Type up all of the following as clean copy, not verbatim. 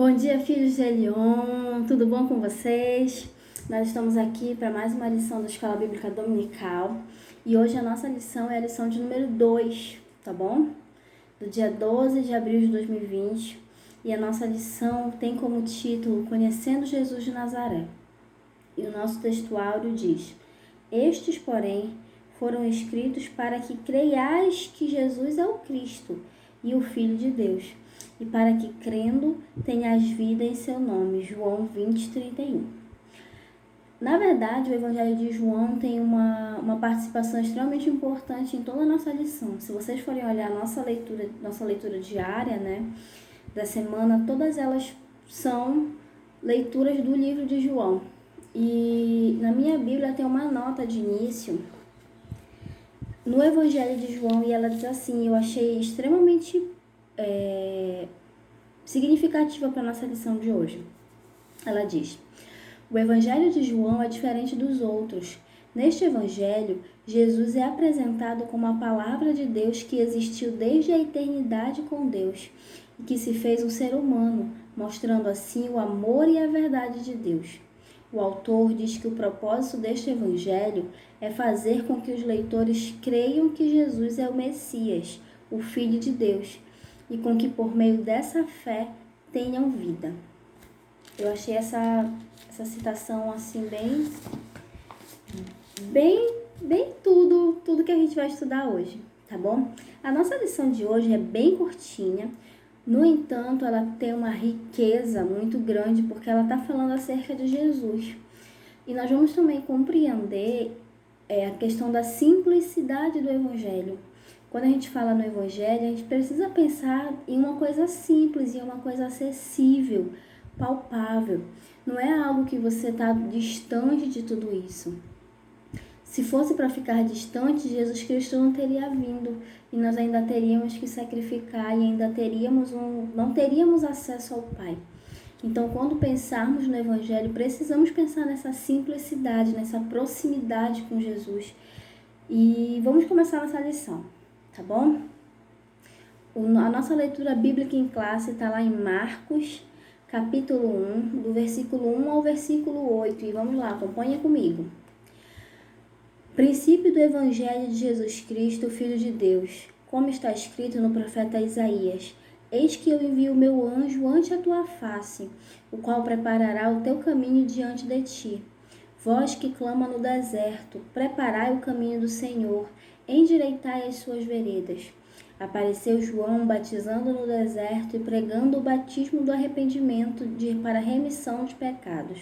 Bom dia, filhos de Elion, tudo bom com vocês? Nós estamos aqui para mais uma lição da Escola Bíblica Dominical e hoje a nossa lição é a lição de número 2, tá bom? Do dia 12 de abril de 2020 e a nossa lição tem como título Conhecendo Jesus de Nazaré. E o nosso textuário diz: Estes, porém, foram escritos para que creiais que Jesus é o Cristo e o Filho de Deus, e para que, crendo, tenhas vida em seu nome. João 20:31. Na verdade, o Evangelho de João tem uma participação extremamente importante em toda a nossa lição. Se vocês forem olhar a nossa leitura diária, da semana, todas elas são leituras do livro de João. E na minha Bíblia tem uma nota de início no Evangelho de João e ela diz assim, eu achei extremamente significativa para a nossa lição de hoje. Ela diz: o Evangelho de João é diferente dos outros. Neste Evangelho, Jesus é apresentado como a palavra de Deus que existiu desde a eternidade com Deus e que se fez um ser humano, mostrando assim o amor e a verdade de Deus. O autor diz que o propósito deste Evangelho é fazer com que os leitores creiam que Jesus é o Messias, o Filho de Deus, e com que por meio dessa fé tenham vida. Eu achei essa citação assim bem tudo que a gente vai estudar hoje, tá bom? A nossa lição de hoje é bem curtinha, no entanto, ela tem uma riqueza muito grande porque ela está falando acerca de Jesus. E nós vamos também compreender a questão da simplicidade do Evangelho. Quando a gente fala no Evangelho, a gente precisa pensar em uma coisa simples, em uma coisa acessível, palpável. Não é algo que você está distante de tudo isso. Se fosse para ficar distante, Jesus Cristo não teria vindo e nós ainda teríamos que sacrificar e ainda não teríamos acesso ao Pai. Então, quando pensarmos no Evangelho, precisamos pensar nessa simplicidade, nessa proximidade com Jesus. E vamos começar nossa lição, tá bom? A nossa leitura bíblica em classe está lá em Marcos, capítulo 1, do versículo 1 ao versículo 8. E vamos lá, acompanha comigo. Princípio do Evangelho de Jesus Cristo, Filho de Deus, como está escrito no profeta Isaías: Eis que eu envio o meu anjo ante a tua face, o qual preparará o teu caminho diante de ti. Vós que clama no deserto, preparai o caminho do Senhor, endireitai as suas veredas. Apareceu João batizando no deserto e pregando o batismo do arrependimento para a remissão de pecados.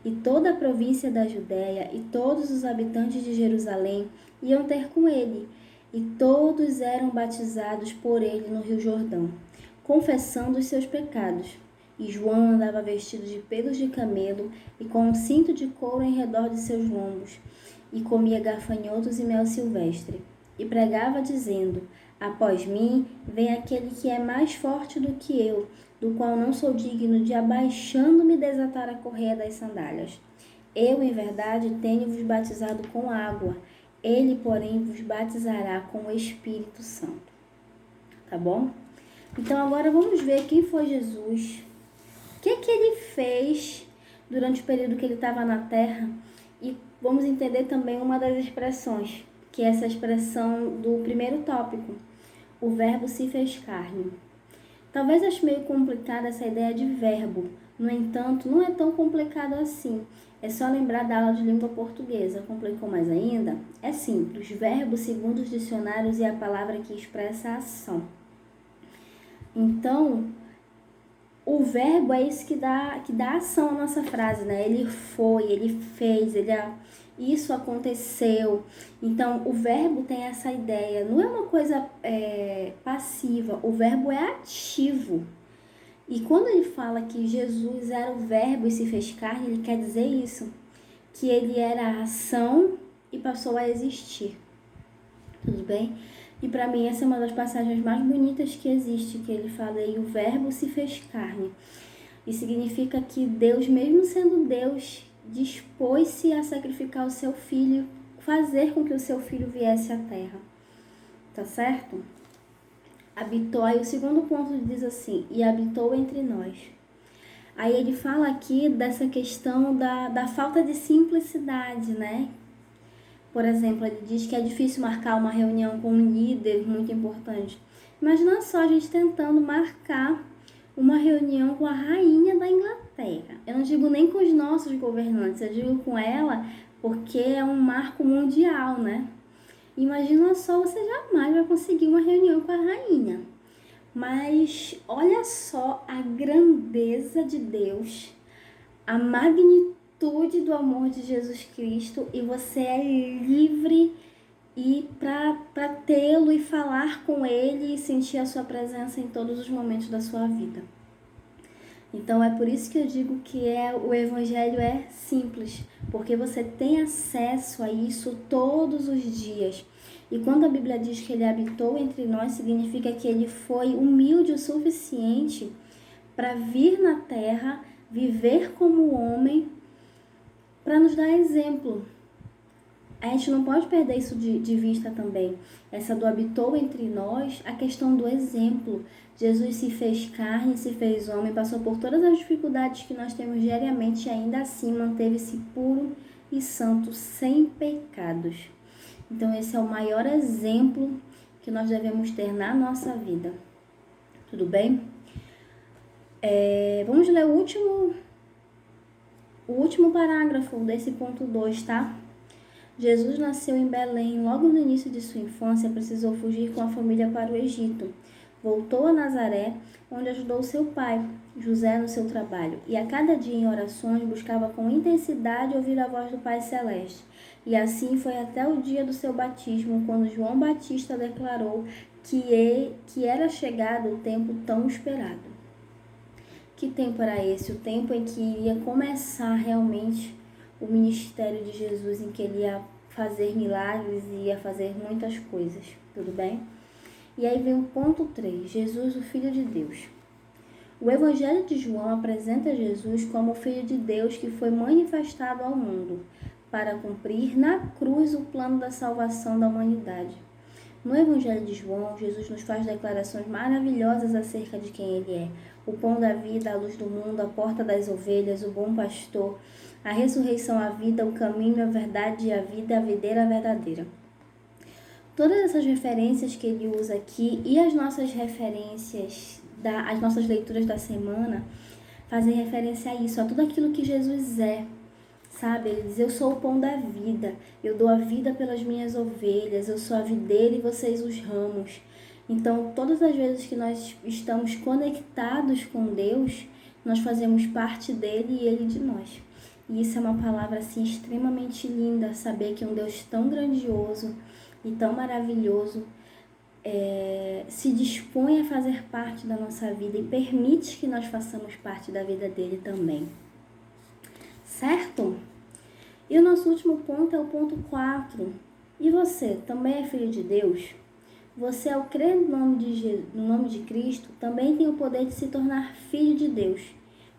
E toda a província da Judéia e todos os habitantes de Jerusalém iam ter com ele, e todos eram batizados por ele no Rio Jordão, confessando os seus pecados. E João andava vestido de pelos de camelo e com um cinto de couro em redor de seus lombos, e comia gafanhotos e mel silvestre. E pregava dizendo: Após mim vem aquele que é mais forte do que eu, do qual não sou digno de, abaixando-me, desatar a correia das sandálias. Eu, em verdade, tenho-vos batizado com água. Ele, porém, vos batizará com o Espírito Santo. Tá bom? Então, agora vamos ver quem foi Jesus. O que ele fez durante o período que ele estava na Terra. E vamos entender também uma das expressões, que é essa expressão do primeiro tópico. O verbo se fez carne. Talvez ache meio complicada essa ideia de verbo. No entanto, não é tão complicado assim. É só lembrar da aula de língua portuguesa. Complicou mais ainda? É simples. Verbo, segundo os dicionários, é a palavra que expressa a ação. Então, o verbo é isso que dá ação à nossa frase, né? Ele foi, ele fez, isso aconteceu. Então, o verbo tem essa ideia. Não é uma coisa passiva. O verbo é ativo. E quando ele fala que Jesus era o verbo e se fez carne, ele quer dizer isso. Que ele era a ação e passou a existir. Tudo bem? E para mim essa é uma das passagens mais bonitas que existe, que ele fala aí, o verbo se fez carne. E significa que Deus, mesmo sendo Deus, dispôs-se a sacrificar o seu filho, fazer com que o seu filho viesse à terra. Tá certo? Habitou, aí o segundo ponto diz assim, e habitou entre nós. Aí ele fala aqui dessa questão da falta de simplicidade, né? Por exemplo, ele diz que é difícil marcar uma reunião com um líder muito importante. Imagina só a gente tentando marcar uma reunião com a rainha da Inglaterra. Eu não digo nem com os nossos governantes, eu digo com ela porque é um marco mundial, né? Imagina só, você jamais vai conseguir uma reunião com a rainha. Mas olha só a grandeza de Deus, a magnitude do amor de Jesus Cristo, e você é livre e para tê-lo e falar com ele e sentir a sua presença em todos os momentos da sua vida. Então é por isso que eu digo que o evangelho é simples, porque você tem acesso a isso todos os dias. E quando a Bíblia diz que ele habitou entre nós, significa que ele foi humilde o suficiente para vir na terra, viver como homem, para nos dar exemplo. A gente não pode perder isso de vista também. Essa do habitou entre nós, a questão do exemplo. Jesus se fez carne, se fez homem, passou por todas as dificuldades que nós temos diariamente e ainda assim manteve-se puro e santo, sem pecados. Então esse é o maior exemplo que nós devemos ter na nossa vida. Tudo bem? Vamos ler o último parágrafo desse ponto 2, tá? Jesus nasceu em Belém. Logo no início de sua infância, precisou fugir com a família para o Egito. Voltou a Nazaré, onde ajudou seu pai, José, no seu trabalho. E a cada dia em orações buscava com intensidade ouvir a voz do Pai Celeste. E assim foi até o dia do seu batismo, quando João Batista declarou que era chegado o tempo tão esperado. Que tempo era esse? O tempo em que iria começar realmente o ministério de Jesus, em que ele ia fazer milagres e ia fazer muitas coisas, tudo bem? E aí vem o ponto 3, Jesus, o Filho de Deus. O Evangelho de João apresenta Jesus como o Filho de Deus que foi manifestado ao mundo para cumprir na cruz o plano da salvação da humanidade. No Evangelho de João, Jesus nos faz declarações maravilhosas acerca de quem ele é. O pão da vida, a luz do mundo, a porta das ovelhas, o bom pastor, a ressurreição, a vida, o caminho, a verdade e a vida, a videira verdadeira. Todas essas referências que ele usa aqui e as nossas referências, as nossas leituras da semana, fazem referência a isso, a tudo aquilo que Jesus é. Sabe, ele diz, eu sou o pão da vida, eu dou a vida pelas minhas ovelhas, eu sou a videira e vocês os ramos. Então, todas as vezes que nós estamos conectados com Deus, nós fazemos parte dele e ele de nós. E isso é uma palavra assim extremamente linda, saber que um Deus tão grandioso e tão maravilhoso se dispõe a fazer parte da nossa vida e permite que nós façamos parte da vida dele também. Certo? E o nosso último ponto é o ponto 4. E você, também é filho de Deus? Você, ao crer no nome de Cristo, também tem o poder de se tornar filho de Deus.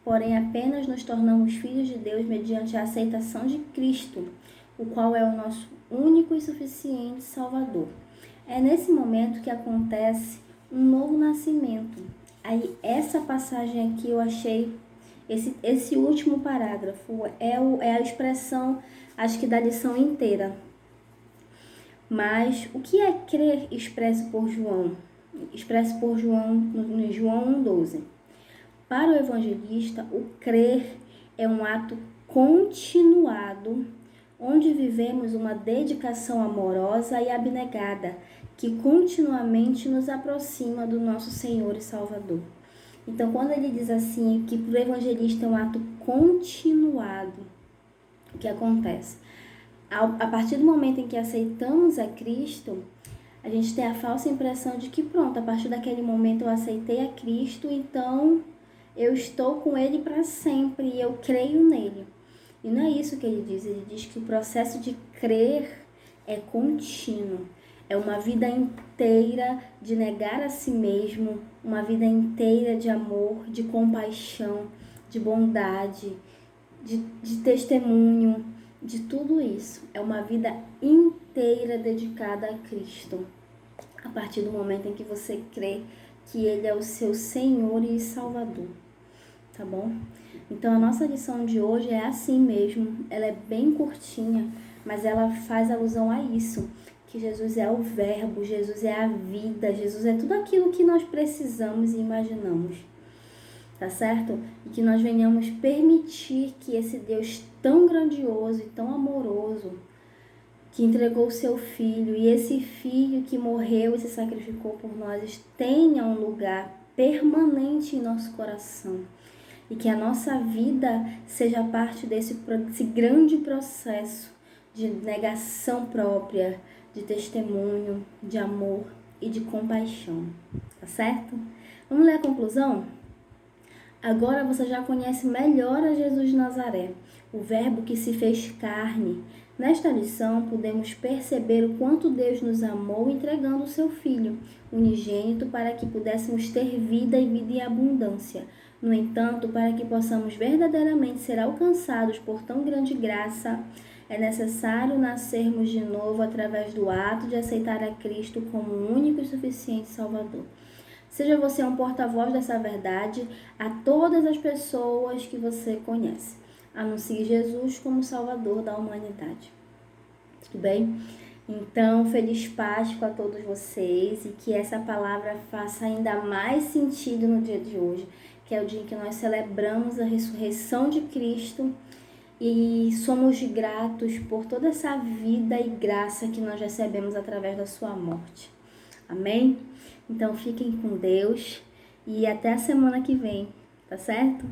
Porém, apenas nos tornamos filhos de Deus mediante a aceitação de Cristo, o qual é o nosso único e suficiente Salvador. É nesse momento que acontece um novo nascimento. Aí, essa passagem aqui eu achei... Esse último parágrafo é a expressão, acho que da lição inteira. Mas o que é crer expresso por João? Expresso por João no João 1,12. Para o evangelista, o crer é um ato continuado, onde vivemos uma dedicação amorosa e abnegada, que continuamente nos aproxima do nosso Senhor e Salvador. Então, quando ele diz assim, que para o evangelista é um ato continuado, o que acontece? A partir do momento em que aceitamos a Cristo, a gente tem a falsa impressão de que pronto, a partir daquele momento eu aceitei a Cristo, então eu estou com Ele para sempre e eu creio nele. E não é isso que ele diz que o processo de crer é contínuo. É uma vida inteira de negar a si mesmo, uma vida inteira de amor, de compaixão, de bondade, de testemunho, de tudo isso. É uma vida inteira dedicada a Cristo. A partir do momento em que você crê que Ele é o seu Senhor e Salvador. tá bom? Então a nossa lição de hoje é assim mesmo, ela é bem curtinha, mas ela faz alusão a isso, que Jesus é o verbo, Jesus é a vida, Jesus é tudo aquilo que nós precisamos e imaginamos, tá certo? E que nós venhamos permitir que esse Deus tão grandioso e tão amoroso, que entregou o seu filho, e esse filho que morreu e se sacrificou por nós, tenha um lugar permanente em nosso coração. E que a nossa vida seja parte desse grande processo de negação própria, de testemunho, de amor e de compaixão. Tá certo? Vamos ler a conclusão? Agora você já conhece melhor a Jesus de Nazaré, o Verbo que se fez carne. Nesta lição, podemos perceber o quanto Deus nos amou entregando o seu Filho unigênito para que pudéssemos ter vida e vida em abundância. No entanto, para que possamos verdadeiramente ser alcançados por tão grande graça, é necessário nascermos de novo através do ato de aceitar a Cristo como o único e suficiente Salvador. Seja você um porta-voz dessa verdade a todas as pessoas que você conhece. Anuncie Jesus como Salvador da humanidade. Tudo bem? Então, feliz Páscoa a todos vocês e que essa palavra faça ainda mais sentido no dia de hoje, que é o dia em que nós celebramos a ressurreição de Cristo e somos gratos por toda essa vida e graça que nós recebemos através da sua morte. Amém? Então, fiquem com Deus e até a semana que vem, tá certo?